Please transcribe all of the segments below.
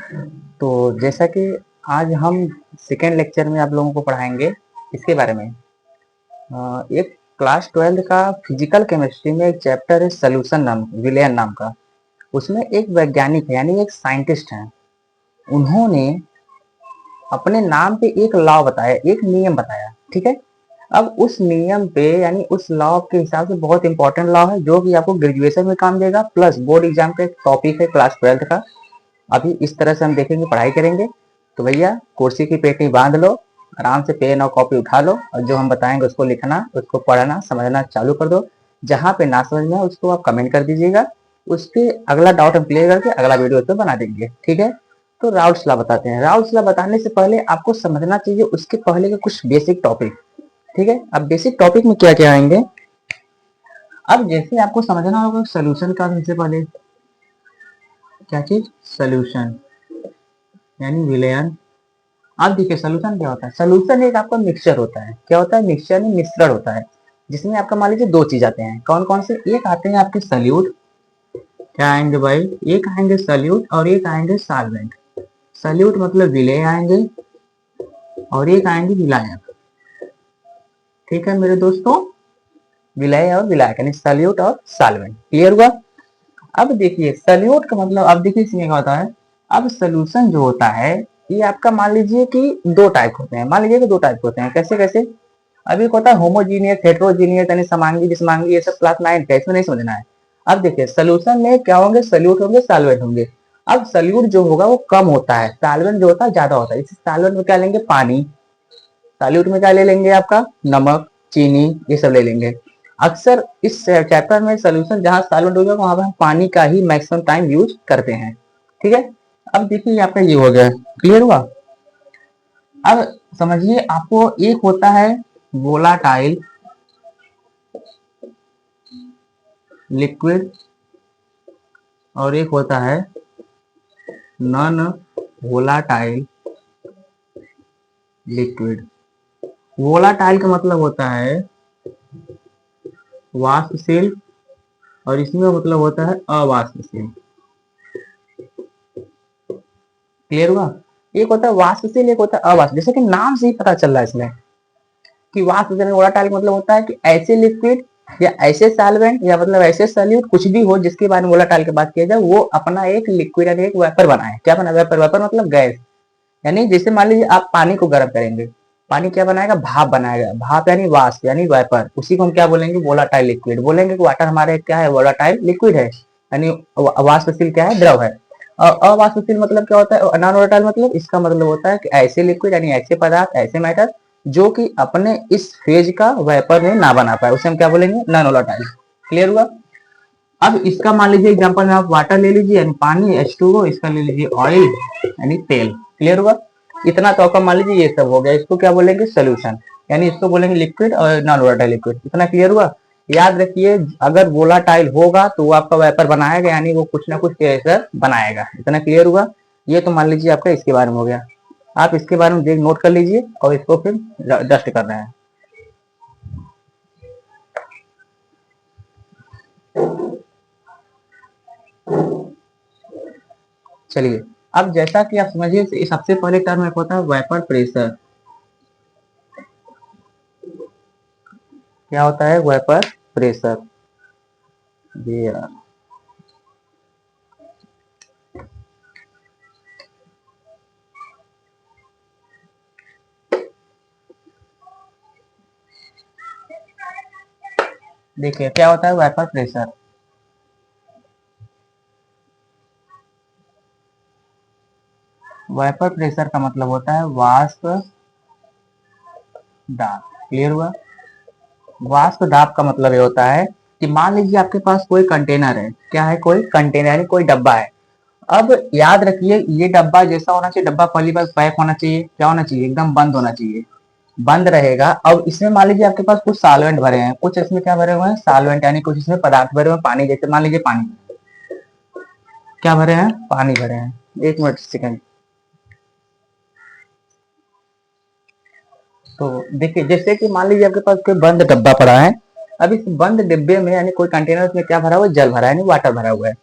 तो जैसा कि आज हम सेकेंड लेक्चर में आप लोगों को पढ़ाएंगे इसके बारे में। एक क्लास 12 का फिजिकल केमिस्ट्री में एक चैप्टर है सोल्यूशन नाम, विलियन नाम का। उसमें एक वैज्ञानिक है यानी एक साइंटिस्ट हैं। उन्होंने अपने नाम पे एक लॉ बताया, एक नियम बताया, ठीक है। अब उस नियम पे यानी उस लॉ के हिसाब से बहुत इंपॉर्टेंट लॉ है जो कि आपको ग्रेजुएशन में काम देगा, प्लस बोर्ड एग्जाम का एक टॉपिक है क्लास 12 का। अभी इस तरह से हम देखेंगे, पढ़ाई करेंगे। तो भैया कुर्सी की पेटी बांध लो, आराम से पेन और कॉपी उठा लो और जो हम बताएंगे उसको लिखना, उसको पढ़ना, समझना चालू कर दो। जहाँ पे ना समझ में उसको आप कमेंट कर दीजिएगा। उसके अगला डाउट हम क्लियर करके अगला वीडियो पे बना देंगे, ठीक है। तो राउल्स लॉ बताते हैं। राउल्स लॉ बताने से पहले आपको समझना चाहिए उसके पहले के कुछ बेसिक टॉपिक, ठीक है। अब बेसिक टॉपिक में क्या क्या आएंगे, अब जैसे आपको समझना होगा सोल्यूशन का। सबसे पहले क्या चीज, सोल्यूशन यानी विलयन। अब देखिए सोल्यूशन क्या होता है। सोल्यूशन एक आपका मिक्सचर होता है। क्या होता है, मिक्सचर यानी मिश्रण होता है, जिसमें आपका मान लीजिए दो चीज आते हैं। कौन कौन से, एक आते हैं आपके सल्यूट, क्या आएंगे भाई, एक आएंगे सल्यूट और एक आएंगे सॉल्वेंट। सल्यूट मतलब विलेय आएंगे और एक आएंगे विलायक, ठीक है मेरे दोस्तों। विलय और विलायक यानी सल्यूट और सॉल्वेंट, क्लियर हुआ। अब देखिए सल्यूट का मतलब, अब देखिए इसमें क्या होता है। अब सोल्यूशन जो होता है ये आपका मान लीजिए कि दो टाइप होते हैं। मान लीजिए कि दो टाइप होते हैं, कैसे कैसे। अब एक होता है होमोजीनियस, हेट्रोजीनियस यानी समांगी विषमांगी, ये सब क्लास 9 का, इसमें नहीं समझना है। अब देखिए सोल्यूशन में क्या होंगे, सल्यूट होंगे, सॉल्वेंट होंगे। अब सल्यूट जो होगा वो कम होता है, सॉल्वेंट जो होता है ज्यादा होता है। इस सॉल्वेंट में क्या लेंगे, पानी। सॉल्यूट में क्या ले लेंगे, आपका नमक, चीनी, ये सब ले लेंगे। अक्सर इस चैप्टर में सोल्यूशन जहां सॉल्वेंट होगा वहां पर हम पानी का ही मैक्सिमम टाइम यूज करते हैं, ठीक है। अब देखिए आपका ये हो गया, क्लियर हुआ। अब समझिए आपको एक होता है वोलाटाइल लिक्विड और एक होता है नॉन वोलाटाइल लिक्विड। वोलाटाइल का मतलब होता है वाष्पशील और इसमें मतलब होता है अवाष्पशील, क्लियर हुआ। एक होता है वाष्पशील, एक होता है अवाष्प। जैसे कि नाम से ही पता चल रहा है इसमें कि वाष्पशील वोलाटाइल मतलब होता है कि ऐसे लिक्विड या ऐसे सॉल्वेंट या मतलब ऐसे सॉल्यूट कुछ भी हो जिसके बारे में वोलाटाइल की बात किया जाए, वो अपना एक लिक्विड यानी एक वेपर बनाए। क्या बना, वेपर। वेपर मतलब गैस। यानी जैसे मान लीजिए आप पानी को गर्म करेंगे, पानी क्या बनाएगा, भाप बनाएगा। भाप यानी वाष्प यानी वेपर, उसी को हम क्या बोलेंगे, वोलाटाइल लिक्विड बोलेंगे। कि वाटर हमारे क्या है, वोलाटाइल लिक्विड है, यानी वाष्पशील क्या है, द्रव है। और अवाष्पशील मतलब क्या होता है, नॉन वोलेटाइल मतलब इसका मतलब होता है कि ऐसे लिक्विड यानी ऐसे पदार्थ, ऐसे मैटर जो कि अपने इस फेज का वेपर में ना बना पाए, उसे हम क्या बोलेंगे, नॉन वोलेटाइल, क्लियर हुआ। अब इसका मान लीजिए एग्जांपल में आप वाटर ले लीजिए यानी पानी H2O, इसका ले लीजिए ऑयल यानी तेल, क्लियर हुआ। इतना तो आपका मान लीजिए ये सब हो गया, इसको क्या बोलेंगे, सोल्यूशन, यानी इसको बोलेंगे लिक्विड और नॉन वोलेटाइल लिक्विड। इतना क्लियर हुआ। याद रखिए अगर वोलाटाइल होगा तो वो आपका वेपर बनाएगा, यानी वो कुछ ना कुछ गैस बनाएगा। इतना क्लियर हुआ। ये तो मान लीजिए आपका इसके बारे में हो गया। आप इसके बारे में देख नोट कर लीजिए और इसको फिर डस्ट कर रहे हैं। चलिए, अब जैसा कि आप समझिए सबसे पहले टर्म एक होता है वेपर प्रेशर। क्या होता है, वेपर प्रेशर। ये देखिए क्या होता है वेपर प्रेशर। वेपर प्रेशर का मतलब होता है वाष्प दाब, क्लियर हुआ। वाष्प दाब का मतलब ये होता है कि मान लीजिए आपके पास कोई कंटेनर है। क्या है, कोई कंटेनर यानी कोई डब्बा है। अब याद रखिए ये डब्बा जैसा होना चाहिए, डब्बा पहली बार पैक होना चाहिए, क्या होना चाहिए, एकदम बंद होना चाहिए। बंद रहेगा। अब इसमें मान लीजिए आपके पास कुछ सॉल्वेंट भरे हैं, कुछ इसमें क्या भरे हुए हैं, सॉल्वेंट यानी कुछ इसमें पदार्थ भरे हुए हैं, पानी जैसे मान लीजिए पानी, क्या भरे हैं, पानी भरे हैं। एक मिनट सेकंड। तो देखिए जैसे कि मान लीजिए आपके पास कोई बंद डब्बा पड़ा है। अब इस बंद डिब्बे में यानी कोई कंटेनर में क्या भरा हुआ है, जल भरा है, यानी वाटर भरा हुआ है।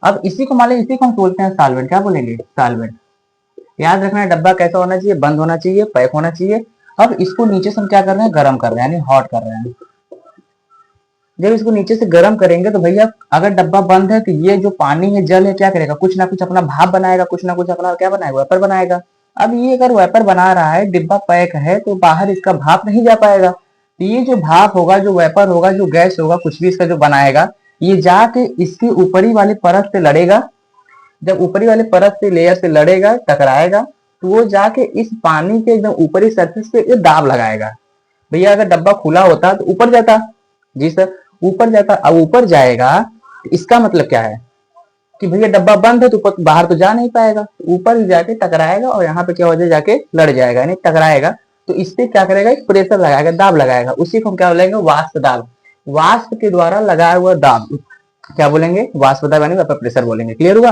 अब इसी को मान लीजिए, इसी को हम बोलते हैं सॉल्वेंट, क्या बोलेंगे, सॉल्वेंट। याद रखना डब्बा कैसा होना चाहिए, बंद होना चाहिए, पैक होना चाहिए। अब इसको नीचे से हम क्या कर रहे हैं, गर्म कर रहे हैं, यानी हॉट कर रहे हैं। जब इसको नीचे से गर्म करेंगे तो भैया अगर डब्बा बंद है तो ये जो पानी है, जल है, क्या करेगा, कुछ ना कुछ अपना भाप बनाएगा, कुछ ना कुछ अपना क्या बनाएगा, वेपर बनाएगा। अब ये अगर वेपर बना रहा है, डिब्बा पैक है, तो बाहर इसका भाप नहीं जा पाएगा। तो ये जो भाप होगा, जो वेपर होगा, जो गैस होगा, कुछ भी इसका जो बनाएगा, ये जाके इसकी ऊपरी वाली परत से लड़ेगा। जब ऊपरी वाले परत से, लेयर से लड़ेगा, टकराएगा, तो वो जाके इस पानी के एकदम ऊपरी सरफेस पे ये दाब लगाएगा। भैया अगर डब्बा खुला होता तो ऊपर जाता। जी सर, ऊपर जाता। अब ऊपर जाएगा तो इसका मतलब क्या है कि भैया डब्बा बंद है तो ऊपर बाहर तो जा नहीं पाएगा, ऊपर ही जाके टकराएगा और यहाँ पे क्या हो जाए, जाके लड़ जाएगा, यानी टकराएगा। तो इस पे क्या करेगा, एक प्रेशर लगाएगा, दाब लगाएगा, उसी को हम क्या बोलेंगे, वाष्प दाब। वाष्प के द्वारा लगाया हुआ दाब क्या बोलेंगे, वाष्प दाब, यानी वेपर प्रेशर बोलेंगे। क्लियर हुआ?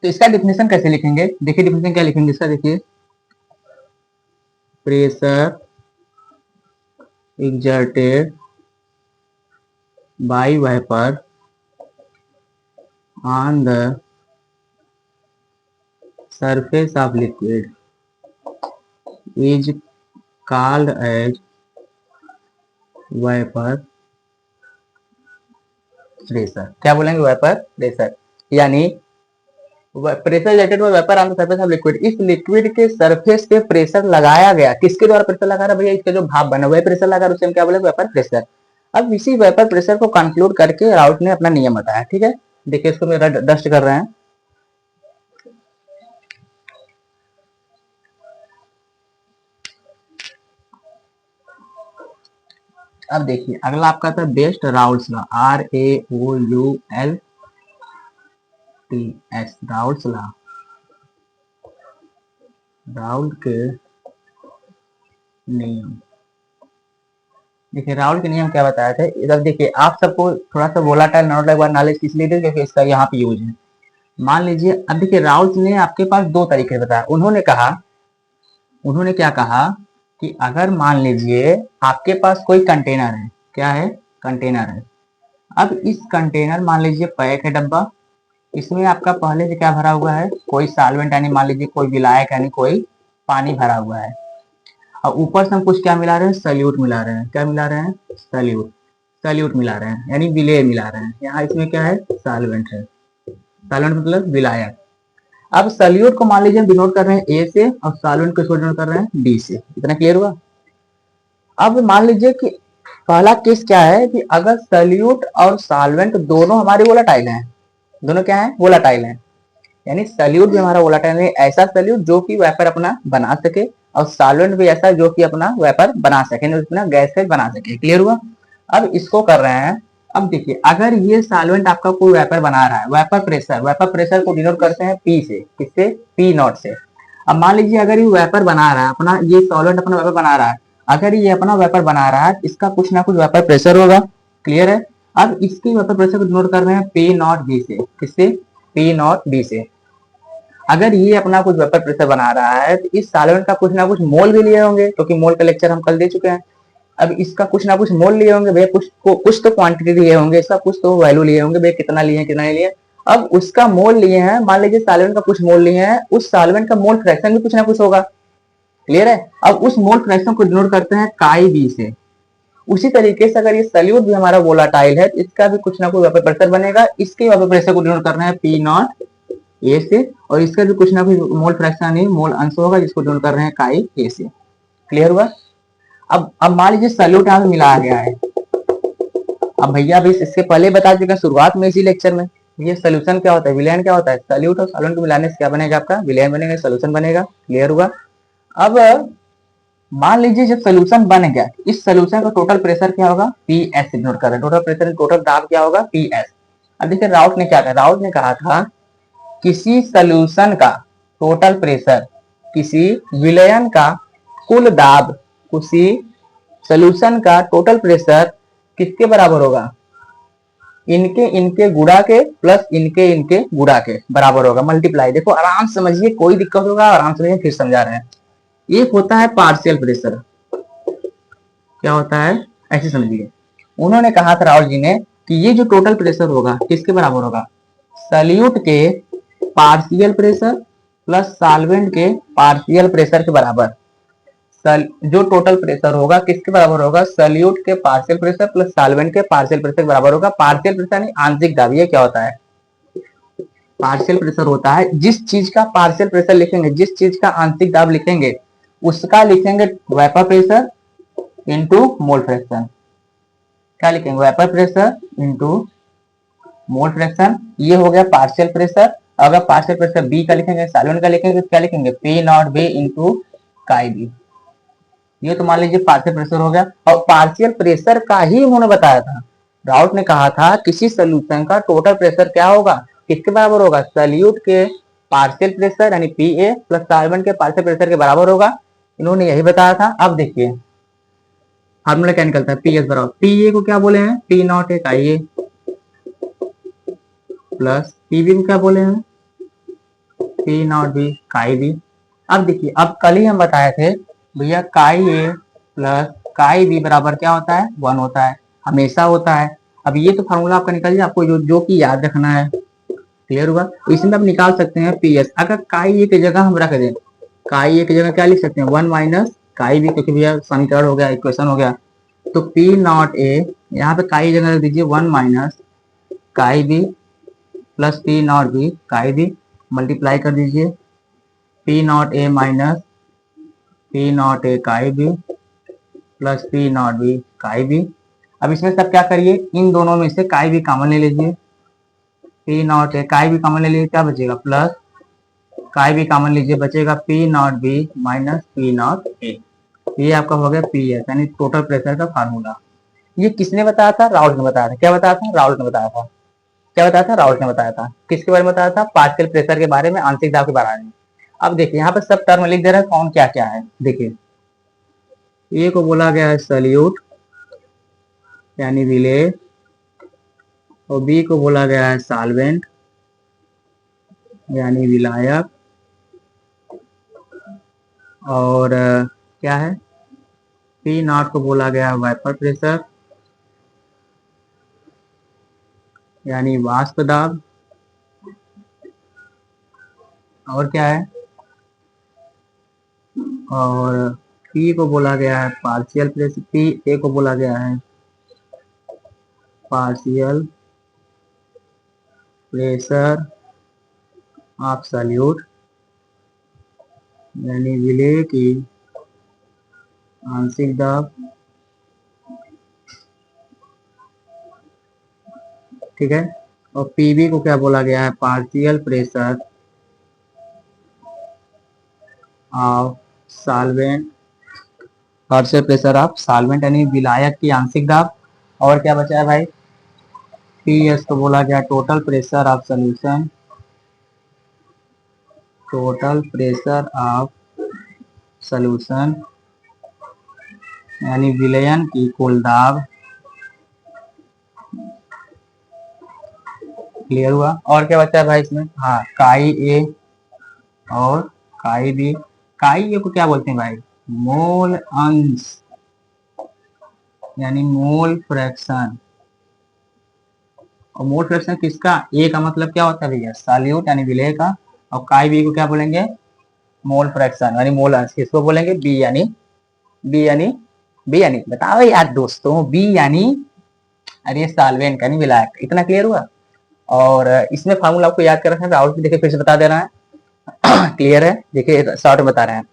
तो इसका डिफिनेशन कैसे लिखेंगे, देखिए डिफिनेशन क्या लिखेंगे इसका, देखिए pressure exerted by vapor on the surface of liquid is called as vapor pressure। क्या बोलेंगे, वेपर प्रेशर। यानी प्रेशर रिलेटेड में vapour on the surface of liquid, इस लिक्विड के सरफेस पे प्रेशर लगाया गया। किसके द्वारा प्रेशर लगा रहा है भैया, इसका जो भाप बना हुआ है प्रेशर लगा रहा है, उसे हम क्या बोलेंगे, वेपर प्रेशर। अब इसी वेपर प्रेशर को कंक्लूड करके राउट ने अपना नियम बताया। ठीक है, देखिए इसको मेरा डस्ट कर रहे हैं। अब देखिए अगला आपका था best Raoult's law, RAOULTS, Raoult's law, Raul के नियम। देखिए राउल के नियम क्या बताया था, इधर देखिए आप सबको थोड़ा सा वोलाटाइल नॉलेज इसलिए दे क्योंकि इसका यहाँ पे यूज है। मान लीजिए अब देखिए राउल्स ने आपके पास दो तरीके बताया। उन्होंने क्या कहा कि अगर मान लीजिए आपके पास कोई कंटेनर है, क्या है, कंटेनर है। अब इस कंटेनर मान लीजिए पैक है डब्बा, इसमें आपका पहले से क्या भरा हुआ है, कोई सॉल्वेंट, यानी मान लीजिए कोई विलायक, यानी कोई पानी भरा हुआ है। और ऊपर से हम कुछ क्या मिला रहे हैं, सल्यूट मिला रहे हैं। क्या मिला रहे हैं, सल्यूट। सल्यूट मिला रहे हैं, यानी विलेय मिला रहे हैं। यहाँ इसमें क्या है, सॉल्वेंट है। सॉल्वेंट मतलब विलायक। अब सल्यूट को मान लीजिए हम डिनोट कर रहे हैं ए से, और सॉल्वेंट को डिनोट कर रहे हैं डी से। इतना क्लियर हुआ? अब मान लीजिए कि पहला केस क्या है कि अगर सल्यूट और सॉल्वेंट दोनों हमारे वोलाटाइल हैं, दोनों क्या है, वोलाटाइल हैं, यानी सल्यूट भी हमारा वोलाटाइल है, ऐसा सल्यूट जो कि वेपर अपना बना सके, और सॉल्वेंट भी ऐसा जो कि अपना वेपर बना सके, अपना गैस फेज बना सके। क्लियर हुआ? अब इसको कर रहे हैं। अब देखिए अगर ये सॉल्वेंट आपका कोई वेपर बना रहा है, वेपर प्रेशर को डिनोट करते हैं पी से, किससे, पी नॉट से। अब मान लीजिए अगर ये वेपर बना रहा है अपना, ये सॉल्वेंट अपना वेपर बना रहा है, अगर ये अपना वेपर बना रहा है, इसका कुछ ना कुछ वेपर प्रेशर होगा। क्लियर है? अब इसकी वेपर प्रेशर को डिनोट कर रहे हैं पी नॉट बी से, किससे, पी नॉट बी से। अगर ये अपना कुछ वेपर प्रेशर बना रहा है तो इस सॉल्वेंट का कुछ ना कुछ मोल भी लिए होंगे, क्योंकि मोल का लेक्चर हम कल दे चुके हैं। अब इसका कुछ ना कुछ मोल लिए होंगे भैया, कुछ तो क्वांटिटी लिए होंगे, इसका कुछ तो वैल्यू लिए होंगे भैया, कितना लिए कितना नहीं लिए। अब उसका मोल लिए हैं, मान लीजिए सॉल्वेंट का कुछ मोल लिए हैं, उस सॉल्वेंट का मोल फ्रैक्शन भी कुछ ना कुछ होगा। क्लियर है? अब उस मोल फ्रैक्शन को डिनोट करते हैं काई बी से। उसी तरीके से अगर ये सल्यूट भी हमारा वोलाटाइल है तो इसका भी कुछ ना कुछ वेपर प्रेशर बनेगा, इसके वेपर प्रेशर को डिनोट करना है पी नॉट ए से, और इसका भी कुछ ना कुछ मोल फ्रैक्शन नहीं, मोल अंश होगा, जिसको डिनोट कर रहे हैं काई ए से। क्लियर हुआ? अब मान लीजिए सल्यूट यहाँ पे मिला गया है। अब भैया अभी इसके पहले बता चुके हैं शुरुआत में इसी लेक्चर में, ये सोल्यूशन क्या होता है, विलयन क्या होता है, सल्यूट और सॉल्वेंट को मिलाने से क्या बनेगा, आपका विलयन बनेगा, सोल्यूशन बनेगा। क्लियर हुआ? अब मान लीजिए जब सोल्यूशन बन गया, इस सोल्यूशन का टोटल प्रेशर क्या होगा, पी एस इग्नोर कर रहे हैं, टोटल प्रेशर, टोटल दाब क्या होगा, पी एस। अब देखिए राउट ने क्या कहा, राउट ने कहा था किसी सोल्यूशन का टोटल प्रेशर, किसी विलयन का कुल दाब, किसी सोल्यूशन का टोटल प्रेशर किसके बराबर होगा, इनके इनके गुणा के प्लस इनके इनके गुणा के बराबर होगा, मल्टीप्लाई। देखो आराम समझिए, कोई दिक्कत होगा आराम समझिए, फिर समझा रहे हैं। एक होता है पार्शियल प्रेशर, क्या होता है, ऐसे समझिए। उन्होंने कहा था राहुल जी ने कि ये जो टोटल प्रेशर होगा किसके बराबर होगा, सल्यूट के पार्शियल प्रेशर प्लस सॉल्वेंट के पार्शियल प्रेशर के बराबर। जो टोटल प्रेशर होगा किसके बराबर होगा, सल्यूट के पार्शियल प्रेशर प्लस सॉल्वेंट के पार्शियल प्रेशर के बराबर होगा। पार्शियल प्रेशर यानी आंशिक दाब। ये क्या होता है, पार्शियल प्रेशर होता है जिस चीज का पार्शियल प्रेशर लिखेंगे, जिस चीज का आंशिक दाब लिखेंगे उसका लिखेंगे vapour pressure into mole fraction. क्या लिखेंगे, vapour pressure into mole fraction. ये हो गया पार्शियल प्रेशर। अगर पार्शियल प्रेशर बी का लिखेंगे, सॉल्वेंट का लिखेंगे तो क्या लिखेंगे, पी नॉट बी इंटू काई बी। ये तो मान लीजिए पार्शियल प्रेशर हो गया। और पार्शियल प्रेशर का ही उन्होंने बताया था, राउट ने कहा था किसी सोल्यूशन का टोटल प्रेशर क्या होगा, किसके बराबर होगा, सल्यूट के पार्शियल प्रेशर यानी पी ए प्लस सॉल्वेंट के पार्शियल प्रेशर के बराबर होगा। इन्होंने यही बताया था। अब देखिए फार्मूला क्या निकलता है, पी एस बराबर, पी ए को क्या बोले हैं, पी नॉट ए काई ए प्लस पी बी को क्या बोले हैं, P naught B chi B. अब देखिए, अब कल ही हम बताए थे भैया काई ए प्लस काई बी बराबर क्या होता है, 1 होता है, हमेशा होता है। अब ये तो फार्मूला आपका निकल जाए, आपको जो कि याद रखना है। क्लियर हुआ। तो इसमें आप निकाल सकते हैं पी एस। अगर काई ए की जगह हम रख दें, काई ए की जगह क्या लिख सकते हैं, 1 माइनस काई बी, क्योंकि भैया समीकरण हो गया, इक्वेशन हो गया। तो पी नॉट ए, यहाँ पे काई जगह रख दीजिए 1 minus chi B plus P naught B chi B, multiply कर दीजिए P naught A minus P naught A chi B plus P naught B chi B. अब इसमें सब क्या करिए, इन दोनों में से काई बी कॉमन ले लीजिए, P naught A chi B common ले लीजिए, क्या बचेगा, प्लस काई बी कॉमन लीजिए, बचेगा P naught B minus P naught ए। ये आपका हो गया पी एस यानी टोटल प्रेशर का फार्मूला। ये किसने बताया था, राउल्ट ने बताया था। क्या बताया था, राउल्ट ने बताया था। क्या बताया था, राउल्ट ने बताया था। किसके बारे में बताया था, पार्शियल प्रेशर के बारे में, आंशिक दाब के बारे में। अब देखिए यहाँ पे सब टर्म लिख दे रहा है, कौन क्या क्या है। देखिए ए को बोला गया है सल्यूट यानी विलेय, और बी को बोला गया है सॉल्वेंट यानी विलायक, और क्या है, पी नॉट को बोला गया है वेपर प्रेशर यानी वाष्प दाब, और क्या है, और पी को बोला गया है पार्शियल प्रेशर, पी ए को बोला गया है पार्शियल प्रेशर ऑफ सल्यूट यानी विलेय की आंशिक दाब। ठीक है। और पीबी को क्या बोला गया है, partial pressure of solvent, partial pressure of solvent यानी विलायक की आंशिक दाब। और क्या बचा है भाई, पी एस को बोला गया total pressure of solution, total pressure of solution यानी विलयन की कुल दाब। क्लियर हुआ। और क्या बचा है भाई इसमें, हाँ काई ए और काई बी। काई ए को क्या बोलते हैं भाई, मोल अंश यानी मोल फ्रैक्शन। और मोल फ्रैक्शन किसका, ए का मतलब क्या होता है भैया, सॉल्यूट यानी विलेय का। और काई बी को क्या बोलेंगे, मोल फ्रैक्शन यानी मोल अंश। किसको बोलेंगे, बी यानी बी यानी बताओ यार दोस्तों, बी यानी अरे सॉल्वेंट यानी विलायक। इतना क्लियर हुआ। और इसमें फार्मूला आपको याद कर रखना है, राउल्ट भी देखिए फिर से बता दे रहा है। क्लियर है, देखिए शॉर्ट बता रहे हैं।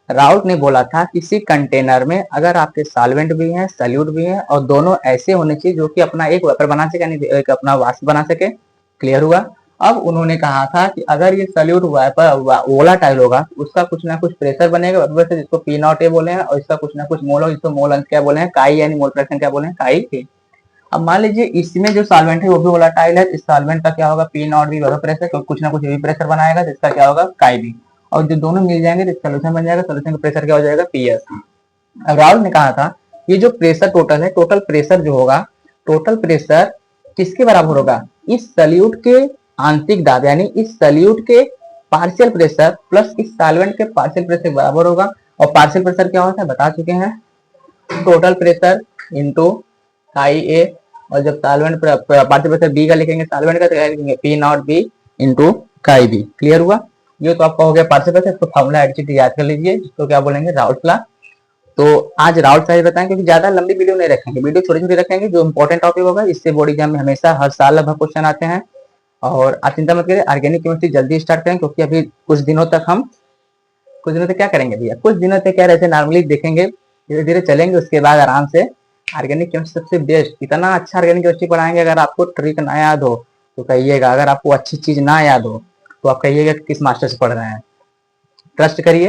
राउल्ट ने बोला था किसी कंटेनर में अगर आपके सॉल्वेंट भी हैं सल्यूट भी हैं और दोनों ऐसे होने चाहिए जो कि अपना एक वेपर बना सके यानी एक अपना वाष्प बना सके। क्लियर हुआ। अब उन्होंने कहा था कि अगर ये सल्यूट वेपर वोलाटाइल होगा उसका कुछ ना कुछ प्रेशर बनेगा वेपर से, जिसको पी नॉट ए बोले हैं, और इसका कुछ ना कुछ मोल हो, जिसको मोल अंश क्या बोले हैं, काई यानी मोल फ्रैक्शन क्या बोले हैं, काई ए। अब मान लीजिए इसमें जो सॉल्वेंट है वो भी वोलाटाइल है, इस सॉल्वेंट का क्या होगा, P naught B vapour pressure, कुछ ना कुछ भी प्रेशर बनाएगा जिसका क्या होगा, काई बी। और जो दोनों मिल जाएंगे तो सोल्यूशन बन जाएगा, सोल्यूशन का प्रेशर क्या हो जाएगा, पीएस। अब राहुल ने कहा था ये जो प्रेशर टोटल है, टोटल प्रेशर जो होगा, टोटल प्रेशर किसके बराबर होगा, इस सल्यूट के आंशिक दाब यानी इस सल्यूट के पार्शियल प्रेशर प्लस इस सॉल्वेंट के पार्शियल प्रेशर के बराबर होगा। और पार्शियल प्रेशर क्या होता है बता चुके हैं, टोटल प्रेशर इंटू काई ए, और जब सॉल्वेंट पार्शियल प्रेशर बी का लिखेंगे सॉल्वेंट का तो लिखेंगे पी नॉट बी इंटू काई बी। क्लियर हुआ। ये तो आपका हो गया पार्टिसिपल, तो फॉर्मूला एडजस्ट याद कर लीजिए, जिसको क्या बोलेंगे, राउल्ट लॉ। तो आज राउल्ट साइज बताएं, क्योंकि ज्यादा लंबी वीडियो नहीं रखेंगे, वीडियो छोटी छोटी रखेंगे, जो इंपॉर्टेंट टॉपिक होगा। इससे बोर्ड एग्जाम में हमेशा हर साल लगभग क्वेश्चन आते हैं। और आप चिंता मत करिए, ऑर्गेनिक केमिस्ट्री जल्दी स्टार्ट करें, क्योंकि अभी कुछ दिनों तक क्या करेंगे भैया, कुछ दिनों तक क्या रहते नॉर्मली देखेंगे, धीरे धीरे चलेंगे, उसके बाद आराम से ऑर्गेनिक केमिस्ट्री सबसे बेस्ट। इतना अच्छा ऑर्गेनिक केमिस्ट्री पढ़ाएंगे, अगर आपको ट्रिक ना याद हो तो कहिएगा, अगर आपको अच्छी चीज ना याद हो तो आप कहिएगा किस मास्टर से पढ़ रहे हैं। ट्रस्ट करिए,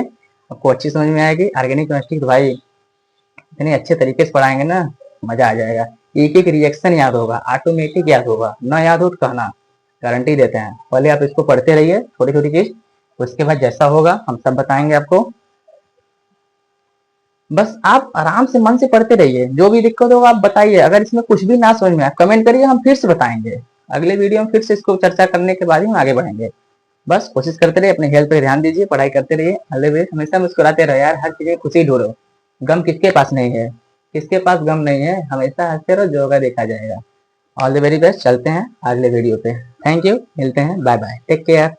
आपको अच्छी समझ में आएगी ऑर्गेनिक केमिस्ट्री। तो भाई इतने अच्छे तरीके से पढ़ाएंगे ना, मजा आ जाएगा। एक एक रिएक्शन याद होगा, ऑटोमेटिक याद होगा, ना याद हो तो कहना, गारंटी देते हैं। पहले आप इसको पढ़ते रहिए छोटी छोटी चीज, उसके बाद जैसा होगा हम सब बताएंगे आपको। बस आप आराम से मन से पढ़ते रहिए, जो भी दिक्कत होगा आप बताइए। अगर इसमें कुछ भी ना समझ में आए कमेंट करिए, हम फिर से बताएंगे। अगले वीडियो में फिर से इसको चर्चा करने के बाद ही हम आगे बढ़ेंगे। बस कोशिश करते रहिए, अपने हेल्थ पे ध्यान दीजिए, पढ़ाई करते रहिए। ऑलवेज हमेशा मुस्कुराते रहो यार, हर चीज में खुशी ढूंढो। गम किसके पास नहीं है, किसके पास गम नहीं है, हमेशा हंसते रहो, जो होगा देखा जाएगा। ऑल द वेरी बेस्ट, चलते हैं अगले वीडियो पे। थैंक यू, मिलते हैं, बाय बाय, टेक केयर।